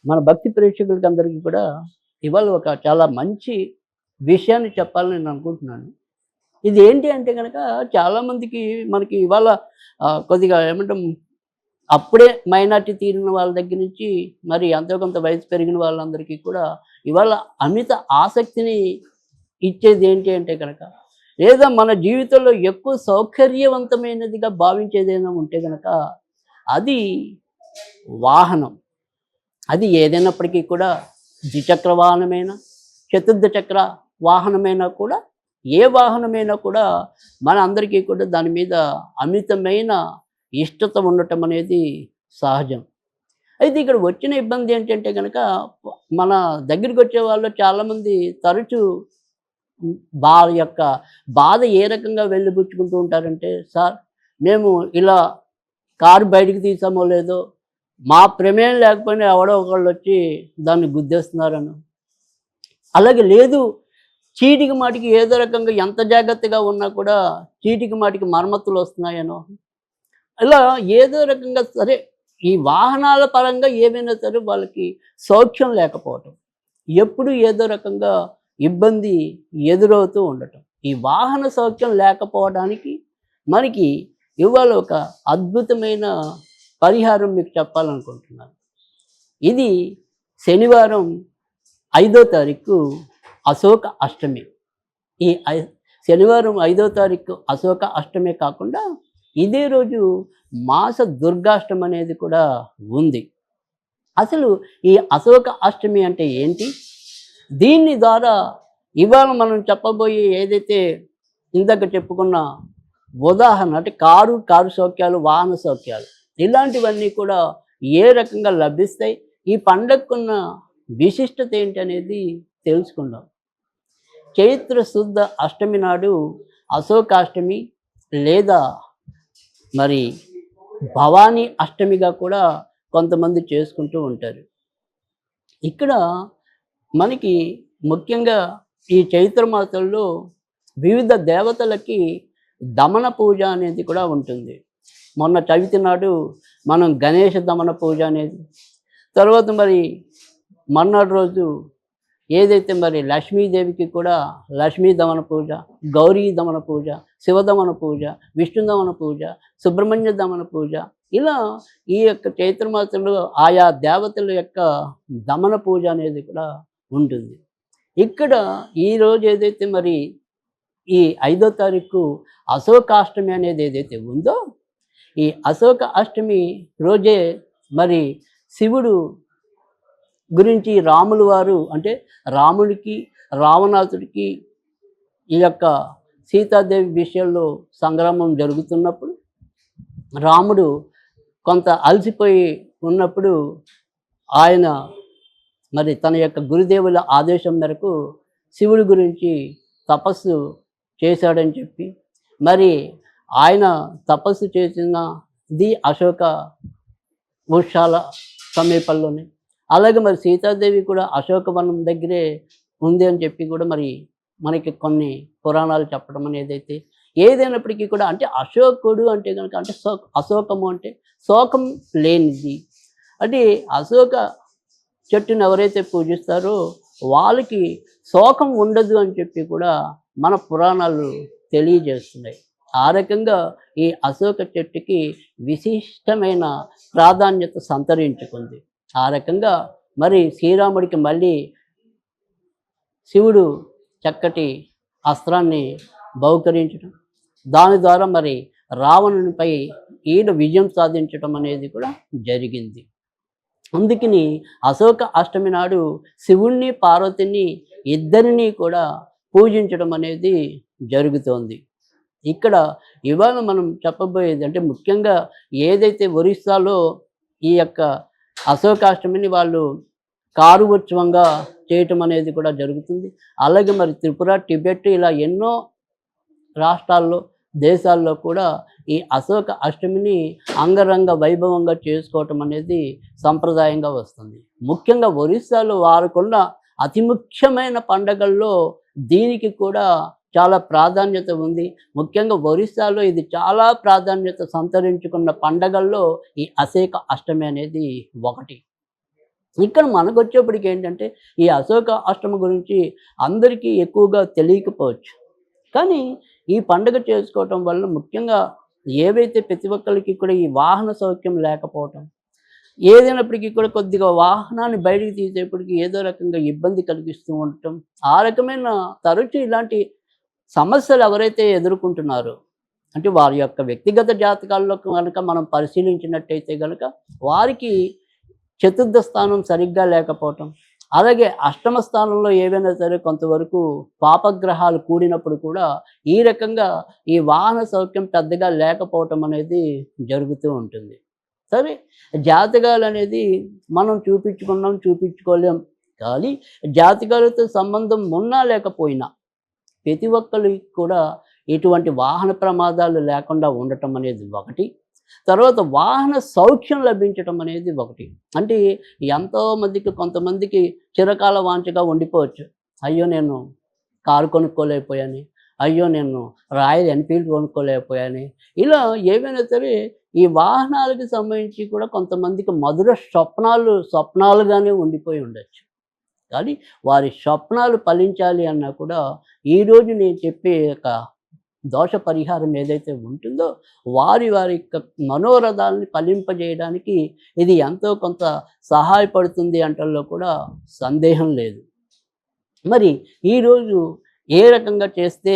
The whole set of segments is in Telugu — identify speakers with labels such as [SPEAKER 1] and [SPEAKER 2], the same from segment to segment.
[SPEAKER 1] మన భక్తి ప్రేక్షకులకి అందరికీ కూడా ఇవాళ ఒక చాలా మంచి విషయాన్ని చెప్పాలని నేను అనుకుంటున్నాను. ఇది ఏంటి అంటే గనక చాలామందికి మనకి ఇవాళ కొద్దిగా ఏమంటాం అప్పుడే మైనారిటీ తీరిన వాళ్ళ దగ్గర నుంచి మరి ఎంతో కొంత వయసు పెరిగిన వాళ్ళందరికీ కూడా ఇవాళ అమిత ఆసక్తిని ఇచ్చేది ఏంటి అంటే కనుక లేదా మన జీవితంలో ఎక్కువ సౌకర్యవంతమైనదిగా భావించేదైనా ఉంటే గనక అది వాహనం. అది ఏదైనప్పటికీ కూడా ద్విచక్ర వాహనమైనా చతుర్థ చక్ర వాహనమైనా కూడా ఏ వాహనమైనా కూడా మన అందరికీ కూడా దాని మీద అమితమైన ఇష్టత ఉండటం అనేది సహజం. అయితే ఇక్కడ వచ్చిన ఇబ్బంది ఏంటంటే కనుక మన దగ్గరికి వచ్చే వాళ్ళు చాలామంది తరచూ వాళ్ళ యొక్క బాధ ఏ రకంగా వెళ్ళిపుచ్చుకుంటూ ఉంటారంటే, సార్ మేము ఇలా కారు బయటికి తీసామో లేదో మా ప్రమేయం లేకపోయినా ఎవడో ఒకళ్ళు వచ్చి దాన్ని గుద్దేస్తున్నారను, అలాగే లేదు చీటికి మాటికి ఏదో రకంగా ఎంత జాగ్రత్తగా ఉన్నా కూడా చీటికి మాటికి మరమ్మతులు వస్తున్నాయనో, ఇలా ఏదో రకంగా సరే ఈ వాహనాల పరంగా ఏమైనా సరే వాళ్ళకి సౌఖ్యం లేకపోవటం, ఎప్పుడు ఏదో రకంగా ఇబ్బంది ఎదురవుతూ ఉండటం. ఈ వాహన సౌఖ్యం లేకపోవడానికి మనకి ఇవాళ ఒక అద్భుతమైన పరిహారం మీకు చెప్పాలనుకుంటున్నాను. ఇది శనివారం 5వ తారీఖు అశోక అష్టమి. ఈ శనివారం 5వ తారీఖు అశోక అష్టమే కాకుండా ఇదే రోజు మాస దుర్గాష్టమి అనేది కూడా ఉంది. అసలు ఈ అశోక అష్టమి అంటే ఏంటి? దీని ద్వారా ఇవాళ మనం చెప్పబోయే ఏదైతే ఇందాక చెప్పుకున్న ఉదాహరణ అంటే కారు సౌఖ్యాలు, వాహన సౌఖ్యాలు ఇలాంటివన్నీ కూడా ఏ రకంగా లభిస్తాయి, ఈ పండగకున్న విశిష్టత ఏంటి అనేది తెలుసుకుందాం. చైత్ర శుద్ధ అష్టమి నాడు అశోకాష్టమి లేదా మరి భవానీ అష్టమిగా కూడా కొంతమంది చేసుకుంటూ ఉంటారు. ఇక్కడ మనకి ముఖ్యంగా ఈ చైత్ర మాసంలో వివిధ దేవతలకి దమన పూజ అనేది కూడా ఉంటుంది. మొన్న చవితి నాడు మనం గణేష దమన పూజ అనేది, తర్వాత మరి మర్నాడు రోజు ఏదైతే మరి లక్ష్మీదేవికి కూడా లక్ష్మీ దమన పూజ, గౌరీ దమన పూజ, శివదమన పూజ, విష్ణు దమన పూజ, సుబ్రహ్మణ్య దమన పూజ, ఇలా ఈ యొక్క చైత్రమాసంలో ఆయా దేవతల యొక్క దమన పూజ అనేది కూడా ఉంటుంది. ఇక్కడ ఈరోజు ఏదైతే మరి ఈ 5వ తారీఖు అశోకాష్టమి అనేది ఏదైతే ఉందో, ఈ అశోక అష్టమి రోజే మరి శివుడు గురించి రాములు వారు అంటే రాముడికి రావణాసుడికి ఈ యొక్క సీతాదేవి విషయంలో సంగ్రామం జరుగుతున్నప్పుడు రాముడు కొంత అలసిపోయి ఉన్నప్పుడు ఆయన మరి తన యొక్క గురుదేవుల ఆదేశం మేరకు శివుడి గురించి తపస్సు చేశాడని చెప్పి, మరి ఆయన తపస్సు చేసినది అశోక వృక్షాల సమీపంలోనే, అలాగే మరి సీతాదేవి కూడా అశోకవనం దగ్గరే ఉంది అని చెప్పి కూడా మరి మనకి కొన్ని పురాణాలు చెప్పడం అనేది అయితే ఏదైనప్పటికీ కూడా అంటే అశోకుడు అంటే కనుక అంటే అశోకము అంటే శోకం లేనిది, అంటే అశోక చెట్టును ఎవరైతే పూజిస్తారో వాళ్ళకి శోకం ఉండదు అని చెప్పి కూడా మన పురాణాలు తెలియజేస్తున్నాయి. ఆ రకంగా ఈ అశోక చెట్టుకి విశిష్టమైన ప్రాధాన్యత సంతరించుకుంది. ఆ రకంగా మరి శ్రీరాముడికి మళ్ళీ శివుడు చక్కటి అస్త్రాన్ని బహుకరించడం, దాని ద్వారా మరి రావణునిపై ఈయన విజయం సాధించడం అనేది కూడా జరిగింది. అందుకని అశోక అష్టమి నాడు శివుణ్ణి పార్వతిని ఇద్దరినీ కూడా పూజించడం అనేది జరుగుతోంది. ఇక్కడ ఇవాళ మనం చెప్పబోయేది అంటే ముఖ్యంగా ఏదైతే ఒరిస్సాలో ఈ యొక్క అశోకాష్టమిని వాళ్ళు కారు ఉత్సవంగా చేయటం అనేది కూడా జరుగుతుంది. అలాగే మరి త్రిపుర, టిబెట్ ఇలా ఎన్నో రాష్ట్రాల్లో దేశాల్లో కూడా ఈ అశోక అష్టమిని అంగరంగ వైభవంగా చేసుకోవటం అనేది సంప్రదాయంగా వస్తుంది. ముఖ్యంగా ఒరిస్సాలో వారికున్న అతి ముఖ్యమైన పండగల్లో దీనికి కూడా చాలా ప్రాధాన్యత ఉంది. ముఖ్యంగా ఒరిస్సాలో ఇది చాలా ప్రాధాన్యత సంతరించుకున్న పండగల్లో ఈ అశోక అష్టమి అనేది ఒకటి. ఇక్కడ మనకొచ్చేప్పటికి ఏంటంటే ఈ అశోక అష్టమి గురించి అందరికీ ఎక్కువగా తెలియకపోవచ్చు. కానీ ఈ పండుగ చేసుకోవటం వల్ల ముఖ్యంగా ఏవైతే ప్రతి ఒక్కళ్ళకి కూడా ఈ వాహన సౌఖ్యం లేకపోవటం, ఏదైనప్పటికీ కూడా కొద్దిగా వాహనాన్ని బయటికి తీసేప్పటికి ఏదో రకంగా ఇబ్బంది కలిగిస్తూ ఉండటం, ఆ రకమైన తరచు ఇలాంటి సమస్యలు ఎవరైతే ఎదుర్కొంటున్నారో, అంటే వారి యొక్క వ్యక్తిగత జాతకాల్లో కనుక మనం పరిశీలించినట్టయితే గనుక వారికి చతుర్థ స్థానం సరిగ్గా లేకపోవటం, అలాగే అష్టమ స్థానంలో ఏవైనా సరే కొంతవరకు పాపగ్రహాలు కూడినప్పుడు కూడా ఈ రకంగా ఈ వాహన సౌఖ్యం పెద్దగా లేకపోవటం అనేది జరుగుతూ ఉంటుంది. సరే, జాతకాలు అనేది మనం చూపించుకున్నాం, చూపించుకోలేం. కానీ జాతకాలతో సంబంధం ఉన్నా లేకపోయినా ప్రతి ఒక్కరికి కూడా ఇటువంటి వాహన ప్రమాదాలు లేకుండా ఉండటం అనేది ఒకటి. తర్వాత వాహన సౌఖ్యం లభించటం అనేది ఒకటి. అంటే ఎంతోమందికి కొంతమందికి చిరకాల వాంఛగా ఉండిపోవచ్చు. అయ్యో! నేను కారు కొనుక్కోలేకపోయాను. అయ్యో! నేను రాయల్ ఎన్ఫీల్డ్ కొనుక్కోలేకపోయాను. ఇలా ఏవైనా సరే ఈ వాహనాలకు సంబంధించి కూడా కొంతమందికి మధుర స్వప్నాలుగానే ఉండిపోయి ఉండొచ్చు. కానీ వారి స్వప్నాలు ఫలించాలి అన్నా కూడా ఈరోజు నేను చెప్పే ఒక దోష పరిహారం ఏదైతే ఉంటుందో వారి యొక్క మనోరథాలని ఫలింపజేయడానికి ఇది ఎంతో కొంత సహాయపడుతుంది అంటల్లో కూడా సందేహం లేదు. మరి ఈరోజు ఏ రకంగా చేస్తే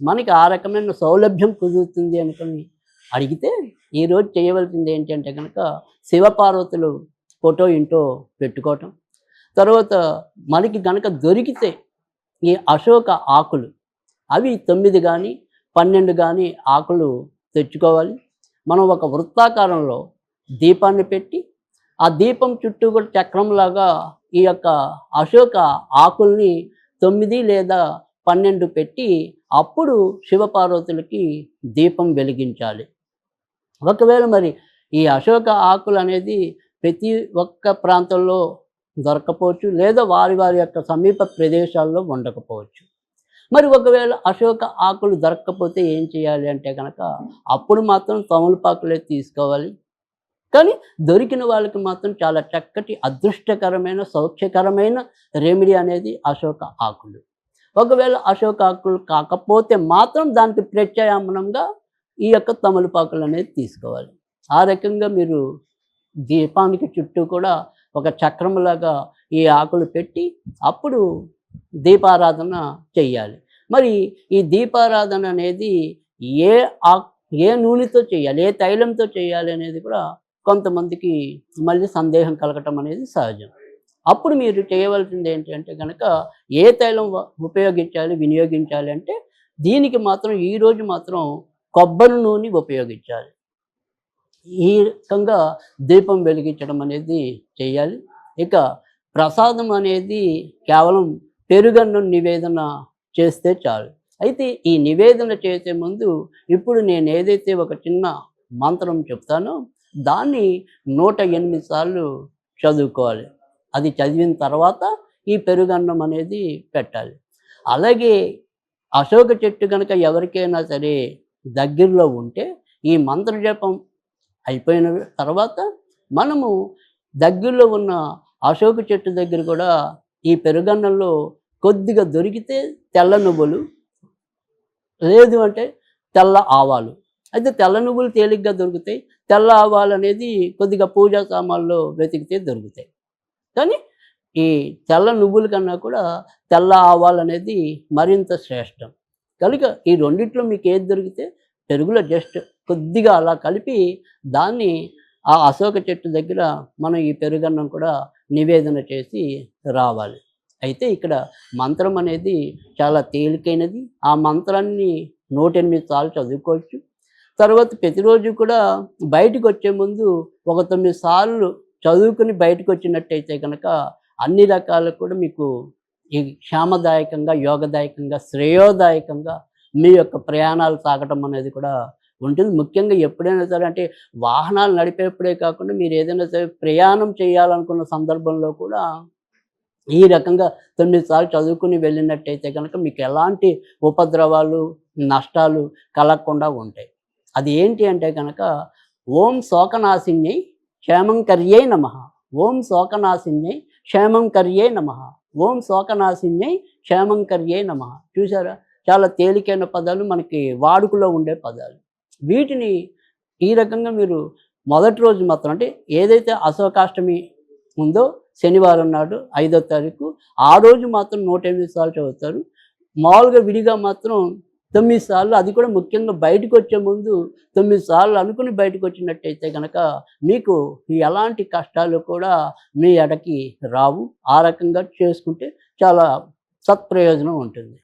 [SPEAKER 1] మనకి ఆ రకమైన సౌలభ్యం కుదురుతుంది అనుకుని అడిగితే ఈరోజు చేయవలసింది ఏంటంటే కనుక శివపార్వతులు ఫోటో ఇంటో పెట్టుకోవటం, తర్వాత మనకి గనక దొరికితే ఈ అశోక ఆకులు అవి 9 కానీ 12 కానీ ఆకులు తెచ్చుకోవాలి. మనం ఒక వృత్తాకారంలో దీపాన్ని పెట్టి ఆ దీపం చుట్టూ కూడా చక్రంలాగా ఈ యొక్క అశోక ఆకుల్ని 9 లేదా 12 పెట్టి అప్పుడు శివపార్వతులకి దీపం వెలిగించాలి. ఒకవేళ మరి ఈ అశోక ఆకులు అనేది ప్రతి ఒక్క ప్రాంతంలో దొరకపోవచ్చు, లేదా వారి యొక్క సమీప ప్రదేశాల్లో ఉండకపోవచ్చు. మరి ఒకవేళ అశోక ఆకులు దొరక్కపోతే ఏం చేయాలి అంటే కనుక అప్పుడు మాత్రం తమలపాకులే తీసుకోవాలి. కానీ దొరికిన వాళ్ళకి మాత్రం చాలా చక్కటి అదృష్టకరమైన సౌఖ్యకరమైన రెమెడీ అనేది అశోక ఆకులు. ఒకవేళ అశోక ఆకులు కాకపోతే మాత్రం దానికి ప్రత్యామ్నాయంగా ఈ యొక్క తమలపాకులు అనేది తీసుకోవాలి. ఆ రకంగా మీరు దీపానికి చుట్టూ కూడా ఒక చక్రంలాగా ఈ ఆకులు పెట్టి అప్పుడు దీపారాధన చెయ్యాలి. మరి ఈ దీపారాధన అనేది ఏ ఏ నూనెతో చేయాలి, ఏ తైలంతో చేయాలి అనేది కూడా కొంతమందికి మళ్ళీ సందేహం కలగటం అనేది సహజం. అప్పుడు మీరు చేయవలసింది ఏంటి అంటే కనుక ఏ తైలం ఉపయోగించాలి, వినియోగించాలి అంటే దీనికి మాత్రం ఈరోజు మాత్రం కొబ్బరి నూనె ఉపయోగించాలి. ఈ రకంగా దీపం వెలిగించడం అనేది చేయాలి. ఇక ప్రసాదం అనేది కేవలం పెరుగన్నం నివేదన చేస్తే చాలు. అయితే ఈ నివేదన చేసే ముందు ఇప్పుడు నేను ఏదైతే ఒక చిన్న మంత్రం చెప్తానో దాన్ని 108 సార్లు చదువుకోవాలి. అది చదివిన తర్వాత ఈ పెరుగన్నం అనేది పెట్టాలి. అలాగే అశోక చెట్టు కనుక ఎవరికైనా సరే దగ్గరలో ఉంటే ఈ మంత్రజపం అయిపోయిన తర్వాత మనము దగ్గరలో ఉన్న అశోక చెట్టు దగ్గర కూడా ఈ పెరుగన్నంలో కొద్దిగా దొరికితే తెల్ల నువ్వులు, లేదు అంటే తెల్ల ఆవాలు. అయితే తెల్ల నువ్వులు తేలిగ్గా దొరుకుతాయి, తెల్ల ఆవాలు అనేది కొద్దిగా పూజా సామాన్లో వెతికితే దొరుకుతాయి. కానీ ఈ తెల్ల నువ్వుల కన్నా కూడా తెల్ల ఆవాలు అనేది మరింత శ్రేష్టం. కనుక ఈ రెండిట్లో మీకు ఏది దొరికితే పెరుగులో జస్ట్ కొద్దిగా అలా కలిపి దాన్ని ఆ అశోక చెట్టు దగ్గర మనం ఈ పెరుగన్నం కూడా నివేదన చేసి రావాలి. అయితే ఇక్కడ మంత్రం అనేది చాలా తేలికైనది. ఆ మంత్రాన్ని 108 సార్లు చదువుకోవచ్చు. తర్వాత ప్రతిరోజు కూడా బయటకు వచ్చే ముందు ఒక 9 సార్లు చదువుకుని బయటకు వచ్చినట్టయితే కనుక అన్ని రకాలు కూడా మీకు ఈ క్షేమదాయకంగా, యోగదాయకంగా, శ్రేయోదాయకంగా మీ యొక్క ప్రయాణాలు సాగటం అనేది కూడా ఉంటుంది. ముఖ్యంగా ఎప్పుడైనా సరే అంటే వాహనాలు నడిపేప్పుడే కాకుండా మీరు ఏదైనా సరే ప్రయాణం చేయాలనుకున్న సందర్భంలో కూడా ఈ రకంగా 9 సార్లు చదువుకుని వెళ్ళినట్టయితే కనుక మీకు ఎలాంటి ఉపద్రవాలు, నష్టాలు కలగకుండా ఉంటాయి. అది ఏంటి అంటే కనుక ఓం శోకనాశిన్యై క్షేమంకర్యై నమః. ఓం శోకనాశిన్యై క్షేమంకర్యే నమః. ఓం శోకనాశిన్యై క్షేమంకర్యే నమః. చూసారా? చాలా తేలికైన పదాలు, మనకి వాడుకలో ఉండే పదాలు. వీటిని ఈ రకంగా మీరు మొదటి రోజు మాత్రం, అంటే ఏదైతే అశోకాష్టమి ఉందో శనివారం నాడు 5వ తారీఖు, ఆ రోజు మాత్రం 108 సార్లు చదువుతారు. మామూలుగా విడిగా మాత్రం 9 సార్లు, అది కూడా ముఖ్యంగా బయటకొచ్చే ముందు 9 సార్లు అనుకుని బయటకొచ్చినట్టయితే గనక మీకు ఎలాంటి కష్టాలు కూడా మీ ఎడకి రావు. ఆ రకంగా చేసుకుంటే చాలా సత్ప్రయోజనం ఉంటుంది.